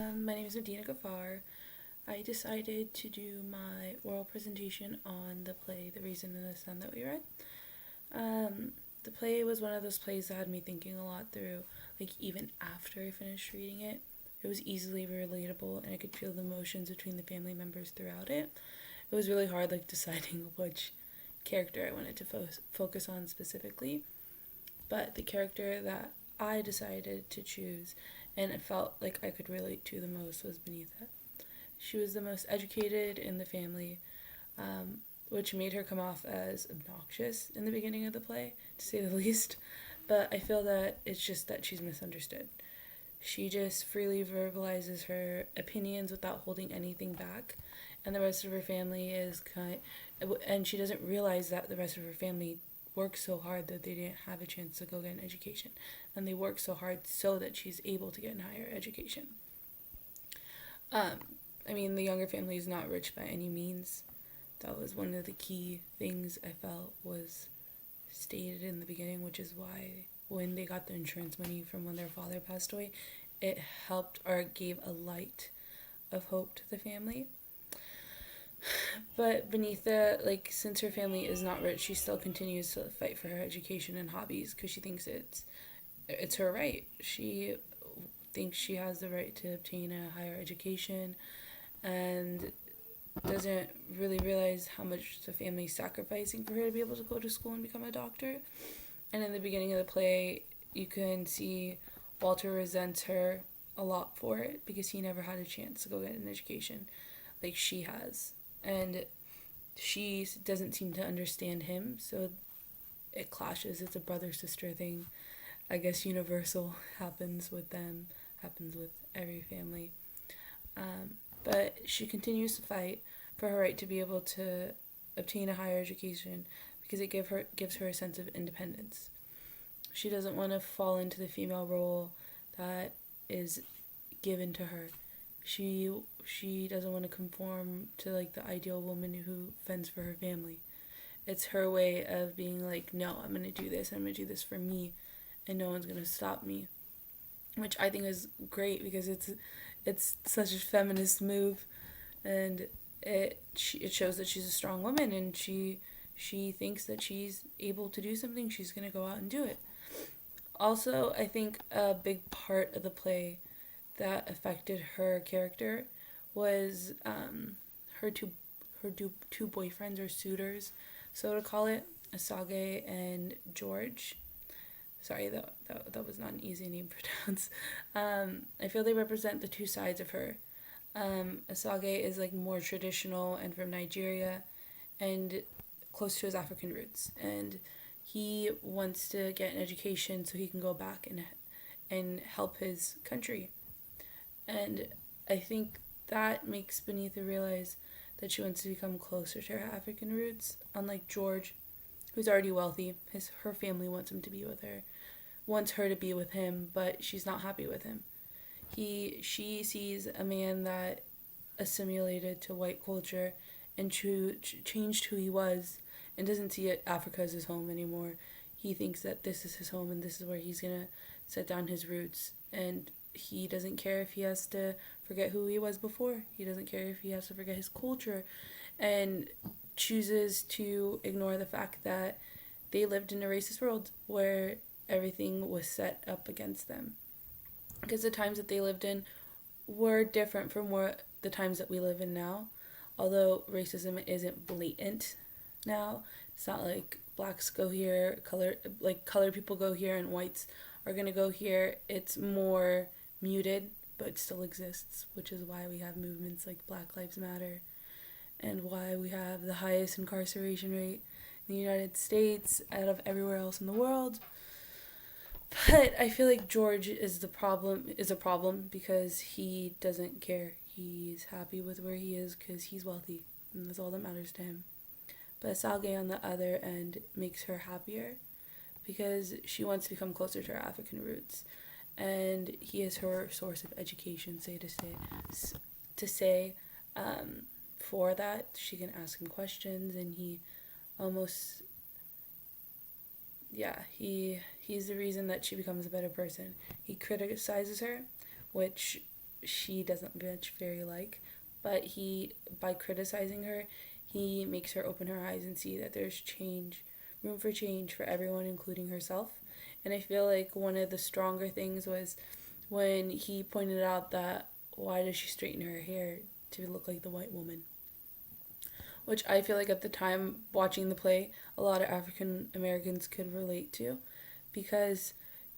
My name is Medina Gafar. I decided to do my oral presentation on the play The Raisin in the Sun that we read. The play was one of those plays that had me thinking a lot through, like, even after I finished reading it. It was easily relatable, and I could feel the emotions between the family members throughout it. It was really hard, like, deciding which character I wanted to focus on specifically. But the character that I decided to choose and it felt like I could relate to the most was Beneatha. She was the most educated in the family, which made her come off as obnoxious in the beginning of the play, to say the least. But I feel that it's just that she's misunderstood. She just freely verbalizes her opinions without holding anything back, and the rest of her family and she doesn't realize that the rest of her family worked so hard that they didn't have a chance to go get an education, and they work so hard so that she's able to get a higher education. The younger family is not rich by any means. That was one of the key things I felt was stated in the beginning, which is why when they got the insurance money from when their father passed away, it helped or gave a light of hope to the family. But Beneatha, since her family is not rich, she still continues to fight for her education and hobbies because she thinks it's her right. She thinks she has the right to obtain a higher education and doesn't really realize how much the family is sacrificing for her to be able to go to school and become a doctor. And in the beginning of the play, you can see Walter resents her a lot for it because he never had a chance to go get an education like she has. And she doesn't seem to understand him, so it clashes. It's a brother-sister thing. I guess universal happens with them, happens with every family. But she continues to fight for her right to be able to obtain a higher education because it gives her a sense of independence. She doesn't want to fall into the female role that is given to her. She doesn't want to conform to the ideal woman who fends for her family. It's her way of being no, I'm going to do this. I'm going to do this for me, and no one's going to stop me, which I think is great because it's such a feminist move, and it shows that she's a strong woman, and she thinks that she's able to do something. She's going to go out and do it. Also, I think a big part of the play that affected her character was her two boyfriends or suitors, so to call it, Asage and George. Sorry, that was not an easy name to pronounce. I feel they represent the two sides of her. Asage is more traditional and from Nigeria, and close to his African roots, and he wants to get an education so he can go back and help his country. And I think that makes Beneatha realize that she wants to become closer to her African roots, unlike George, who's already wealthy. Her family wants her to be with him, but she's not happy with him. She sees a man that assimilated to white culture and changed who he was, and doesn't see Africa as his home anymore. He thinks that this is his home and this is where he's gonna set down his roots, and he doesn't care if he has to forget who he was before. He doesn't care if he has to forget his culture, and chooses to ignore the fact that they lived in a racist world where everything was set up against them. Because the times that they lived in were different from the times that we live in now. Although racism isn't blatant now, it's not like blacks go here, colored people go here, and whites are gonna go here. It's more muted, but it still exists, which is why we have movements like Black Lives Matter, and why we have the highest incarceration rate in the United States out of everywhere else in the world. But I feel like George is a problem because he doesn't care. He's happy with where he is because he's wealthy, and that's all that matters to him. But Salge, on the other end, makes her happier because she wants to become closer to her African roots, and he is her source of education. For that, she can ask him questions, and he's the reason that she becomes a better person. He criticizes her, which she doesn't much very like. But he, by criticizing her, he makes her open her eyes and see that there's room for change for everyone, including herself. And I feel like one of the stronger things was when he pointed out that why does she straighten her hair to look like the white woman? Which I feel like at the time watching the play, a lot of African Americans could relate to because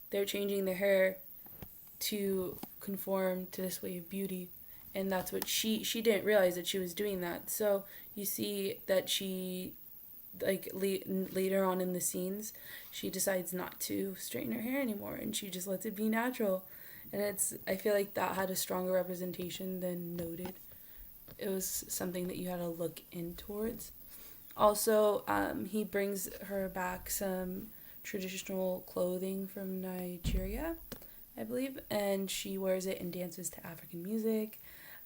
they're changing their hair to conform to this way of beauty. And that's what she didn't realize that she was doing that. So you see that she, like, later on in the scenes, she decides not to straighten her hair anymore and she just lets it be natural. And I feel like that had a stronger representation than noted. It was something that you had to look in towards. Also, he brings her back some traditional clothing from Nigeria, I believe, and she wears it and dances to African music.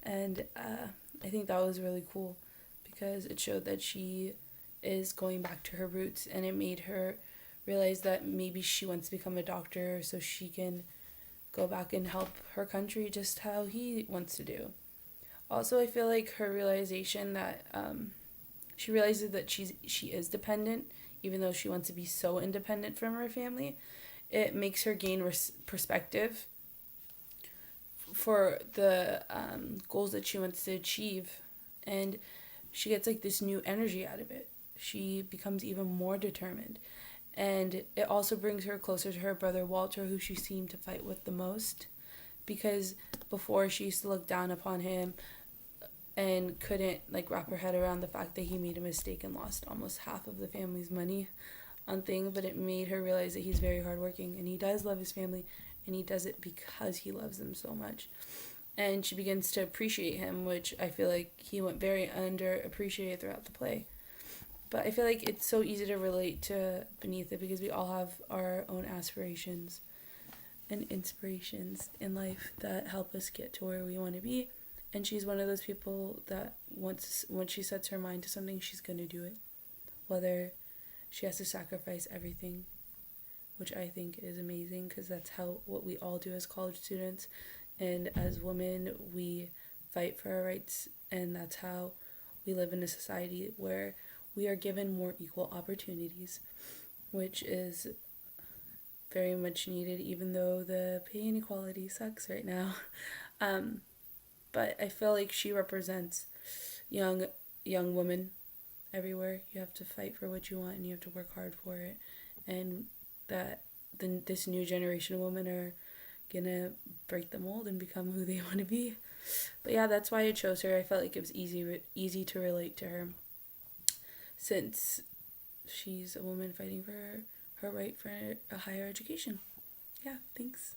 And I think that was really cool because it showed that she is going back to her roots, and it made her realize that maybe she wants to become a doctor so she can go back and help her country just how he wants to do. Also, I feel like her realization that she realizes that she is dependent, even though she wants to be so independent from her family. It makes her gain perspective for the goals that she wants to achieve, and she gets like this new energy out of it. She becomes even more determined, and it also brings her closer to her brother Walter, who she seemed to fight with the most, because before she used to look down upon him and couldn't like wrap her head around the fact that he made a mistake and lost almost half of the family's money on things. But it made her realize that he's very hardworking and he does love his family, and he does it because he loves them so much. And she begins to appreciate him, which I feel like he went very underappreciated throughout the play. But I feel like it's so easy to relate to Beneatha because we all have our own aspirations and inspirations in life that help us get to where we want to be. And she's one of those people that once she sets her mind to something, she's going to do it. Whether she has to sacrifice everything, which I think is amazing because that's what we all do as college students. And as women, we fight for our rights, and that's how we live in a society where we are given more equal opportunities, which is very much needed, even though the pay inequality sucks right now. But I feel like she represents young women everywhere. You have to fight for what you want, and you have to work hard for it, and that this new generation of women are gonna break the mold and become who they want to be. But yeah, that's why I chose her. I felt like it was easy to relate to her, since she's a woman fighting for her right for a higher education. Yeah, thanks.